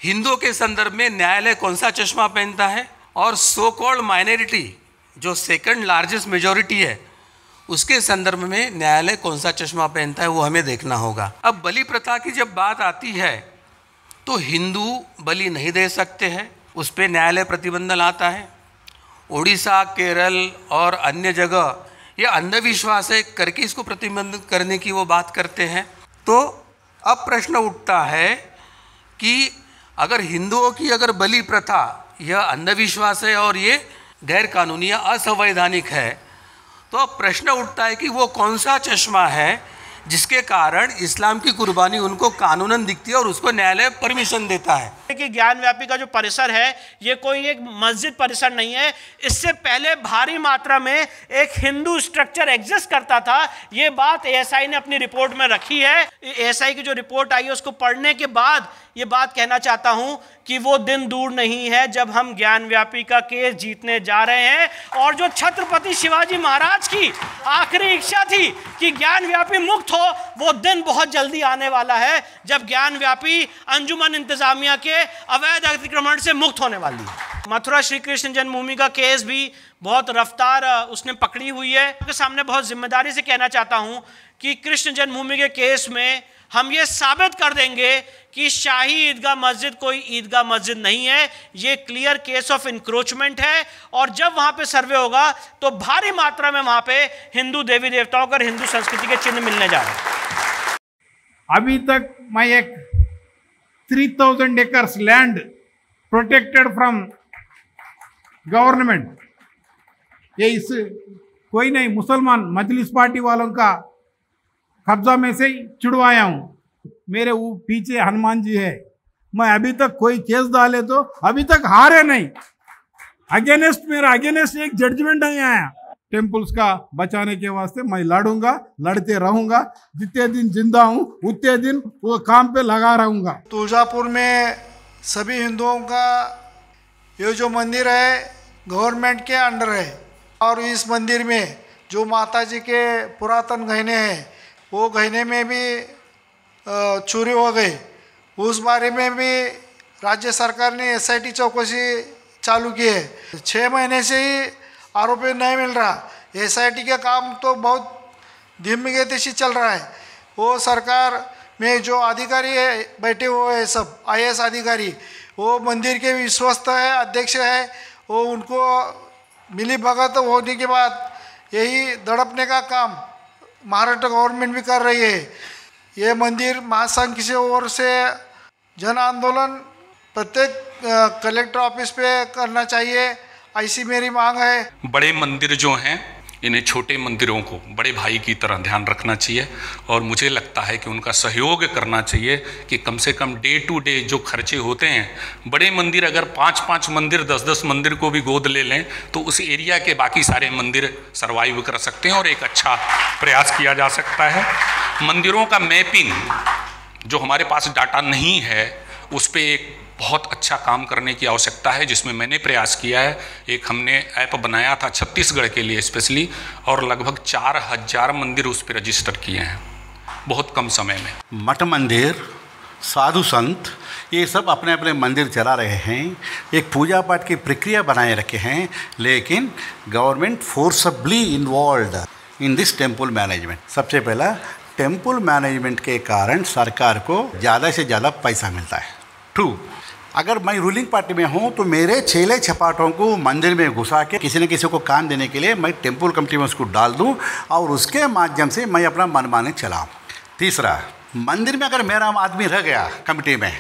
हिंदुओं के संदर्भ में न्यायालय कौन सा चश्मा पहनता है और सो कॉल्ड माइनॉरिटी जो सेकंड लार्जेस्ट मेजॉरिटी है उसके संदर्भ में न्यायालय कौन सा चश्मा पहनता है वो हमें देखना होगा। अब बलि प्रथा की जब बात आती है तो हिंदू बलि नहीं दे सकते हैं, उस पर न्यायालय प्रतिबंध लाता है। उड़ीसा, केरल और अन्य जगह ये अंधविश्वास है करके इसको प्रतिबंधित करने की वो बात करते हैं। तो अब प्रश्न उठता है कि अगर हिंदुओं की अगर बलि प्रथा यह अंधविश्वास है और ये गैर कानूनी या असंवैधानिक है, तो अब प्रश्न उठता है कि वो कौन सा चश्मा है जिसके कारण इस्लाम की कुर्बानी उनको कानूनन दिखती है और उसको न्यायालय परमिशन देता है। कि ज्ञान व्यापी का जो परिसर है ये कोई एक मस्जिद परिसर नहीं है। इससे पहले भारी मात्रा में एक हिंदू स्ट्रक्चर एग्जिस्ट करता था। ये बात एएसआई ने अपनी रिपोर्ट में रखी है। एएसआई की जो रिपोर्ट आई है उसको पढ़ने के बाद ये बात कहना चाहता हूं कि वो दिन दूर नहीं है जब हम ज्ञान व्यापी का केस जीतने जा रहे हैं। और जो छत्रपति शिवाजी महाराज की आखिरी इच्छा थी कि ज्ञान व्यापी मुक्त हो, वो दिन बहुत जल्दी आने वाला है जब ज्ञान व्यापी अंजुमन इंतजामिया के अवैध अतिक्रमण से मुक्त होने वाली है। मथुरा श्री कृष्ण जन्मभूमि का केस भी बहुत रफ्तार उसने पकड़ी हुई है। आपके सामने बहुत जिम्मेदारी से कहना चाहता हूं कि कृष्ण जन्मभूमि के केस में हम ये साबित कर देंगे कि शाही ईदगाह मस्जिद कोई ईदगाह मस्जिद नहीं है, ये क्लियर केस ऑफ इंक्रोचमेंट है। और जब वहां पे सर्वे होगा तो भारी मात्रा में वहां पे हिंदू देवी देवताओं और हिंदू संस्कृति के चिन्ह मिलने जा रहे हैं। अभी तक मैं एक 3000 acres land protected from government, ये इस कोई नहीं मुसलमान मजलिस पार्टी वालों का कब्जा में से ही छुड़वाया हूं। मेरे वो पीछे हनुमान जी है। मैं अभी तक कोई केस डाले तो अभी तक हारे नहीं। अगेंस्ट मेरा अगेंस्ट एक जजमेंट नहीं आया। टेम्पल्स का बचाने के वास्ते मैं लड़ूंगा, लड़ते रहूंगा। जितने दिन जिंदा हूं उतने दिन वो काम पे लगा रहूंगा। तुलजापुर में सभी हिंदुओं का ये जो मंदिर है गवर्नमेंट के अंडर है और इस मंदिर में जो माता जी के पुरातन गहने हैं वो गहने में भी चोरी हो गई। उस बारे में भी राज्य सरकार ने एसआईटी चौकसी चालू की है। 6 महीने से ही आरोपी नहीं मिल रहा। एसआईटी का काम तो बहुत धीमी गति से चल रहा है। वो सरकार में जो अधिकारी है बैठे हुए हैं सब आईएएस अधिकारी, वो मंदिर के विश्वस्त है, अध्यक्ष है। वो उनको मिली भगत होने के बाद यही दड़पने का काम महाराष्ट्र गवर्नमेंट भी कर रही है। ये मंदिर महासंघ की ओर से जन आंदोलन प्रत्येक कलेक्टर ऑफिस पे करना चाहिए, ऐसी मेरी मांग है। बड़े मंदिर जो हैं इन्हें छोटे मंदिरों को बड़े भाई की तरह ध्यान रखना चाहिए और मुझे लगता है कि उनका सहयोग करना चाहिए कि कम से कम डे टू डे जो खर्चे होते हैं, बड़े मंदिर अगर 5-5 मंदिर 10-10 मंदिर को भी गोद ले लें तो उस एरिया के बाकी सारे मंदिर सर्वाइव कर सकते हैं और एक अच्छा प्रयास किया जा सकता है। मंदिरों का मैपिंग जो हमारे पास डाटा नहीं है उस पर एक बहुत अच्छा काम करने की आवश्यकता है, जिसमें मैंने प्रयास किया है। एक हमने ऐप बनाया था छत्तीसगढ़ के लिए स्पेशली और लगभग 4000 मंदिर उस पर रजिस्टर किए हैं बहुत कम समय में। मठ मंदिर, साधु संत ये सब अपने अपने मंदिर चला रहे हैं, एक पूजा पाठ की प्रक्रिया बनाए रखे हैं, लेकिन government forcibly involve in this temple management. सबसे पहला टेम्पल मैनेजमेंट के कारण सरकार को ज़्यादा से ज़्यादा पैसा मिलता है। 2, अगर मैं रूलिंग पार्टी में हूँ तो मेरे छेले छपाटों को मंदिर में घुसा के किसी न किसी को काम देने के लिए मैं टेम्पल कमेटी में उसको डाल दूँ और उसके माध्यम से मैं अपना मनमाने चलाऊँ। 3, मंदिर में अगर मेरा आदमी रह गया कमेटी में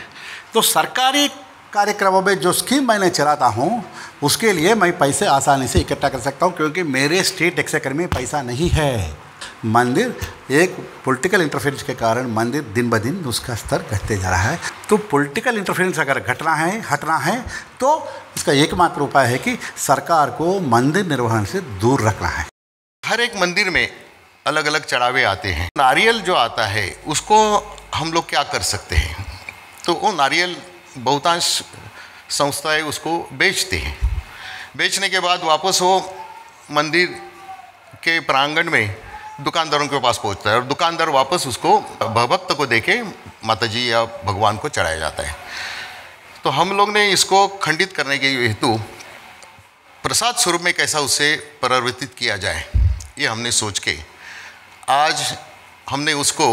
तो सरकारी कार्यक्रमों में जो स्कीम मैंने चलाता हूँ उसके लिए मैं पैसे आसानी से इकट्ठा कर सकता हूँ, क्योंकि मेरे स्टेट एक्सेकर में पैसा नहीं है। मंदिर एक पॉलिटिकल इंटरफेरेंस के कारण मंदिर दिन ब दिन उसका स्तर घटते जा रहा है। तो पॉलिटिकल इंटरफेरेंस अगर घटना है, हटना है तो इसका एकमात्र उपाय है कि सरकार को मंदिर निर्वहन से दूर रखना है। हर एक मंदिर में अलग अलग चढ़ावे आते हैं। नारियल जो आता है उसको हम लोग क्या कर सकते हैं, तो वो नारियल बहुतांश संस्थाएं उसको बेचते हैं। बेचने के बाद वापस वो मंदिर के प्रांगण में दुकानदारों के पास पहुंचता है और दुकानदार वापस उसको भक्त को देके माता जी या भगवान को चढ़ाया जाता है। तो हम लोग ने इसको खंडित करने के हेतु प्रसाद स्वरूप में कैसा उसे परिवर्तित किया जाए, ये हमने सोच के आज हमने उसको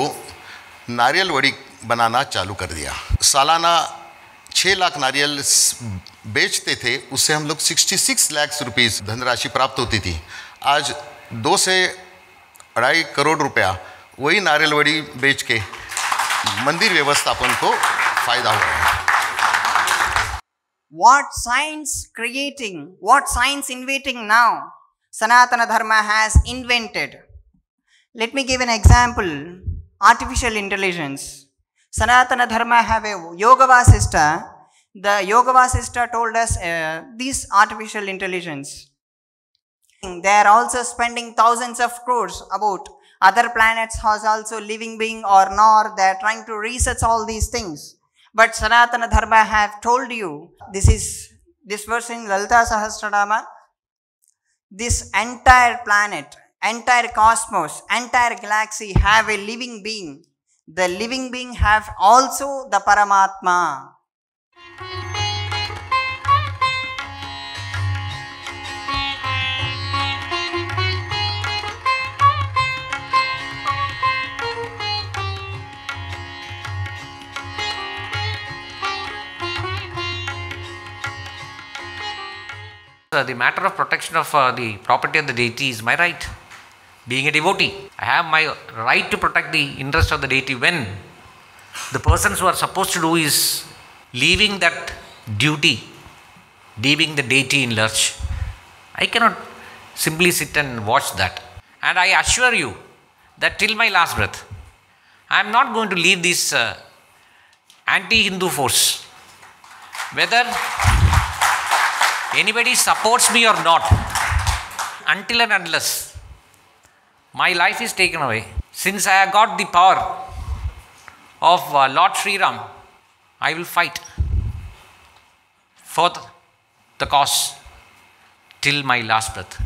नारियल वड़ी बनाना चालू कर दिया। सालाना 6 लाख नारियल बेचते थे, उससे हम लोग 66 लाख रुपीस धनराशि प्राप्त होती थी। आज 2 से 2.5 करोड़ रुपया वही नारियल वड़ी बेच के मंदिर व्यवस्थापन को फायदा हुआ है। What science creating, what science inventing now, Sanatana Dharma has invented. Let me give an example. Artificial intelligence. Sanatana Dharma have a Yoga Vasistha. The Yoga Vasistha told us this artificial intelligence. They are also spending thousands of crores about other planets has also living being or not. They are trying to research all these things. But Sanatana Dharma have told you, this verse in Lalita Sahasranama, this entire planet, entire cosmos, entire galaxy have a living being. The living being have also the Paramatma. The matter of protection of the property of the deity is my right. Being a devotee, I have my right to protect the interest of the deity when the persons who are supposed to do is leaving that duty, leaving the deity in lurch. I cannot simply sit and watch that. And I assure you that till my last breath, I am not going to leave this anti-Hindu force. Whether anybody supports me or not, until and unless my life is taken away. Since I have got the power of Lord Sri Ram, I will fight for the cause till my last breath.